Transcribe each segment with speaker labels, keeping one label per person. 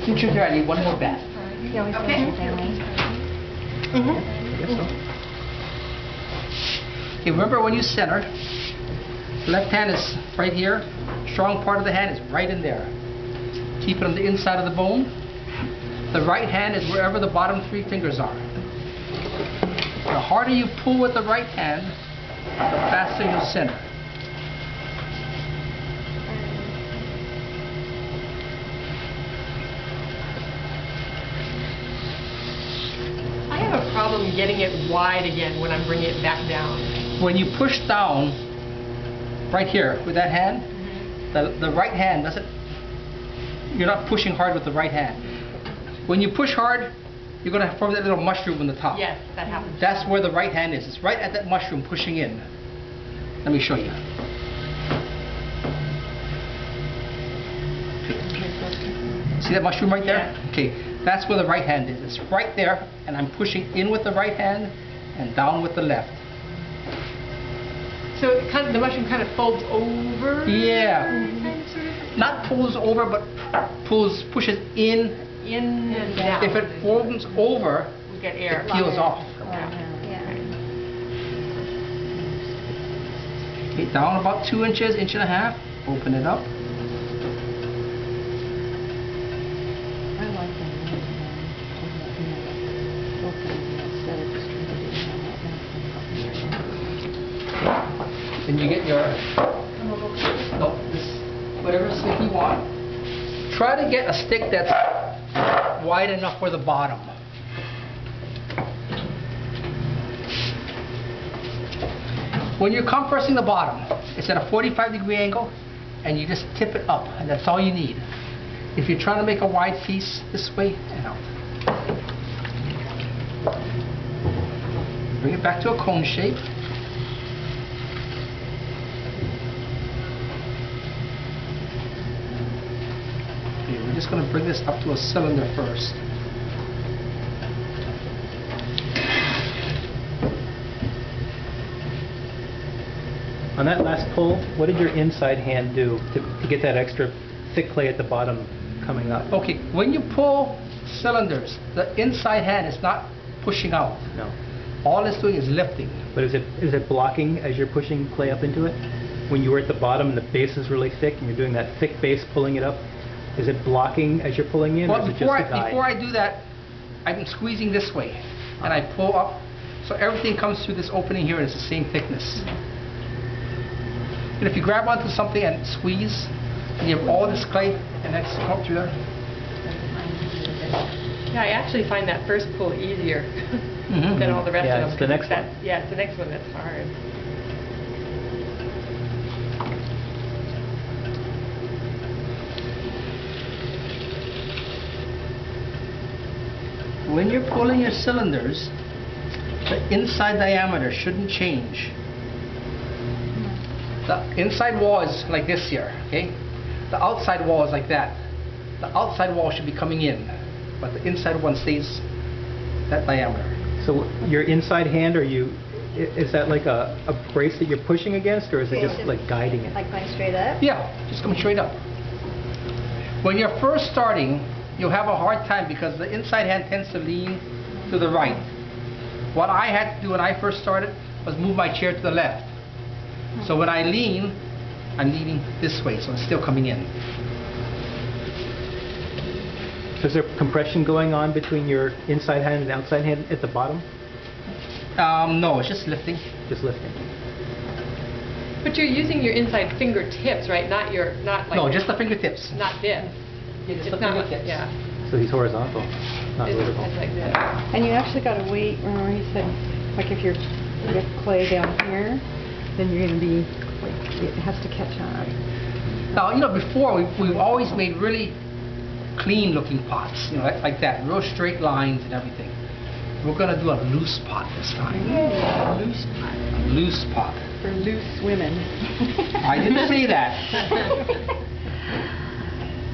Speaker 1: Future there, I need one more bat.
Speaker 2: Okay.
Speaker 1: Okay, remember when you center, left hand is right here, strong part of the hand is right in there. Keep it on the inside of the bone. The right hand is wherever the bottom 3 fingers are. The harder you pull with the right hand, the faster you'll center.
Speaker 2: I have a problem getting it wide again when I'm bringing it back down.
Speaker 1: When you push down, right here, with that hand, the right hand doesn't, you're not pushing hard with the right hand. When you push hard, you're going to form that little mushroom on the top.
Speaker 2: Yes, that happens.
Speaker 1: That's where the right hand is. It's right at that mushroom pushing in. Let me show you. See that mushroom right there?
Speaker 2: Yeah.
Speaker 1: Okay, that's where the right hand is. It's right there, and I'm pushing in with the right hand and down with the left.
Speaker 2: So it kind of, the mushroom kind of folds over?
Speaker 1: Yeah.
Speaker 2: Kind of, sort of?
Speaker 1: Not pulls over, but pushes in.
Speaker 2: In and down.
Speaker 1: If it folds over,
Speaker 2: We get air.
Speaker 1: it peels off. Okay, down about 2 inches, 1.5 inches. Open it up.
Speaker 3: I like that.
Speaker 1: Then you get your, no, this, whatever stick you want. Try to get a stick that's wide enough for the bottom. When you're compressing the bottom, it's at a 45-degree angle, and you just tip it up, and that's all you need. If you're trying to make a wide piece, this way and out. Bring it back to a cone shape. We're just going to bring this up to a cylinder first.
Speaker 4: On that last pull, what did your inside hand do to get that extra thick clay at the bottom coming up?
Speaker 1: Okay, when you pull cylinders, the inside hand is not pushing out.
Speaker 4: No.
Speaker 1: All it's doing is lifting.
Speaker 4: But is it blocking as you're pushing clay up into it? When you were at the bottom and the base is really thick and you're doing that thick base pulling it up, is it blocking as you're pulling in,
Speaker 1: Well,
Speaker 4: or is it just a guide?
Speaker 1: before I do that, I'm squeezing this way, and I pull up, so everything comes through this opening here and it's the same thickness. And if you grab onto something and squeeze, and you have all this clay, and that's come through there.
Speaker 2: Yeah, I actually find that first pull easier than all the rest of them.
Speaker 4: It's the next one.
Speaker 2: Yeah, it's the next one that's hard.
Speaker 1: When you're pulling your cylinders, the inside diameter shouldn't change. The inside wall is like this here, okay? The outside wall is like that. The outside wall should be coming in, but the inside one stays that diameter.
Speaker 4: So your inside hand, is that like a brace that you're pushing against, or is it just like guiding it?
Speaker 3: Like going straight up?
Speaker 1: Yeah, just come straight up. When you're first starting, you'll have a hard time because the inside hand tends to lean to the right. What I had to do when I first started was move my chair to the left. So when I lean, I'm leaning this way, so it's still coming in.
Speaker 4: So is there compression going on between your inside hand and outside hand at the bottom?
Speaker 1: No, it's just lifting.
Speaker 4: Just lifting.
Speaker 2: But you're using your inside fingertips, right? Not like...
Speaker 1: No, just the fingertips.
Speaker 2: Not this.
Speaker 1: Just
Speaker 2: It's
Speaker 1: the
Speaker 2: not,
Speaker 1: fingertips.
Speaker 2: yeah.
Speaker 4: So he's horizontal, not
Speaker 2: It's
Speaker 4: vertical.
Speaker 2: like this.
Speaker 3: And you actually got to wait, remember you said, like if you're with clay down here, then you're going to be, like, it has to catch on.
Speaker 1: Now, you know, before we've always made really clean looking pots, you know, like that, real straight lines and everything. We're going to do a loose pot this time.
Speaker 3: Loose pot.
Speaker 1: A loose pot.
Speaker 3: For loose women.
Speaker 1: I didn't say that.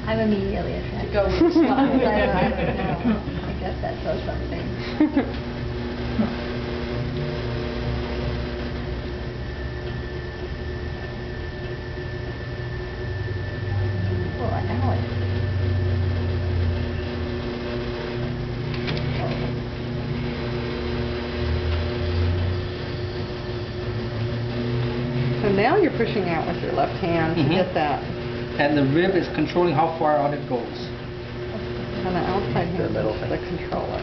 Speaker 5: I'm immediately attracted.
Speaker 2: Go with the
Speaker 5: I don't know. I guess that says something.
Speaker 3: now you're pushing out with your left hand to
Speaker 1: Mhm.
Speaker 3: get that.
Speaker 1: And the rib is controlling how far out it goes.
Speaker 3: And the outside hand is the controller.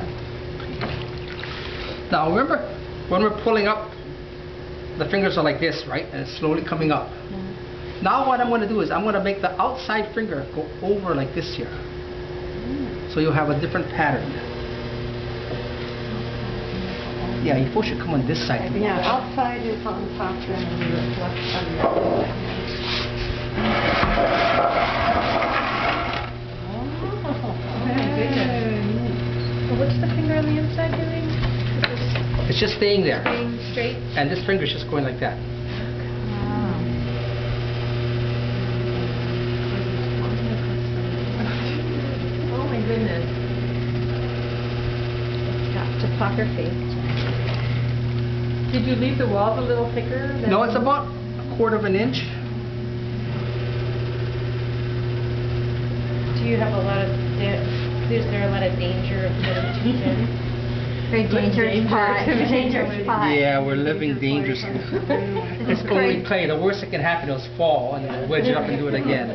Speaker 1: Now remember, when we're pulling up, the fingers are like this, right? And it's slowly coming up. Now what I'm going to do is I'm going to make the outside finger go over like this here. So you'll have a different pattern. Yeah, your foot should come on this side.
Speaker 3: Yeah, outside is on top and the left on the other.
Speaker 2: Oh my goodness. So what's the finger on the inside doing?
Speaker 1: It's just staying there.
Speaker 2: Staying straight?
Speaker 1: And this finger's just going like that.
Speaker 2: Oh my goodness.
Speaker 5: Topography.
Speaker 2: Did you leave the walls a little thicker?
Speaker 1: No, it's about 1/4 of an inch.
Speaker 6: Do you have a lot of, is there a lot of danger of getting too thin?
Speaker 5: Very dangerous spot. Dangerous spot.
Speaker 1: Yeah, we're living dangerously. It's only clay. The worst that can happen is fall and then wedge it up and do it again.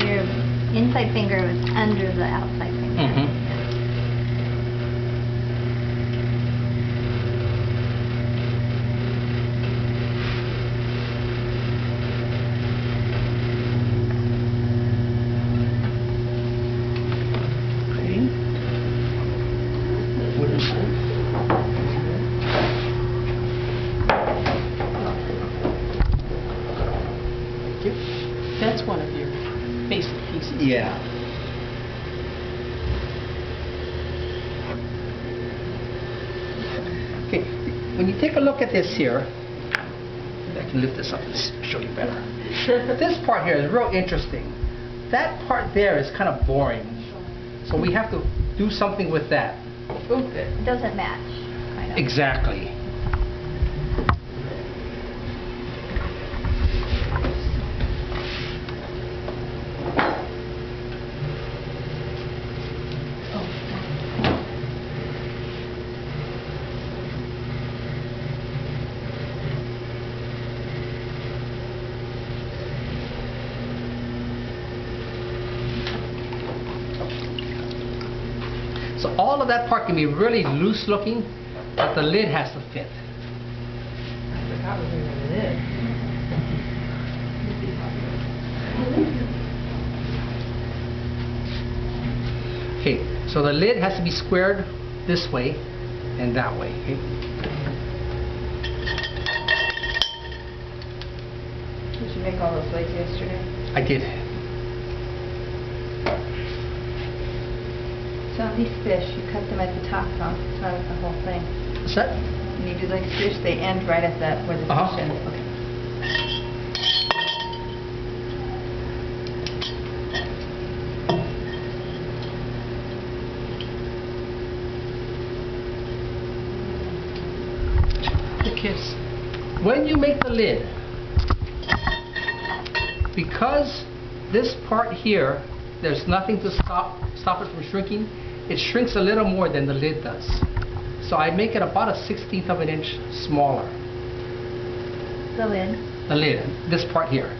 Speaker 5: Your inside finger was under the outside finger.
Speaker 1: Mm-hmm.
Speaker 2: That's one of your basic pieces.
Speaker 1: Yeah. Okay, when you take a look at this here, I can lift this up and show you better. This part here is real interesting. That part there is kind of boring. So we have to do something with that.
Speaker 5: It doesn't match, kind of.
Speaker 1: Exactly. So all of that part can be really loose looking, but the lid has to fit.
Speaker 2: I forgot what it is.
Speaker 1: Okay, so the lid has to be squared this way and that way. Okay?
Speaker 3: Did you make all those legs yesterday?
Speaker 1: I did.
Speaker 5: So on these fish, you cut them at the top, huh? Not at the whole thing.
Speaker 1: What's that?
Speaker 5: When you do like fish, they end right at that where the
Speaker 1: Uh-huh.
Speaker 5: fish ends. Okay.
Speaker 2: The kiss.
Speaker 1: When you make the lid, because this part here, there's nothing to stop it from shrinking, it shrinks a little more than the lid does. So I make it about a 1/16 of an inch smaller,
Speaker 5: The lid.
Speaker 1: the lid, this part here.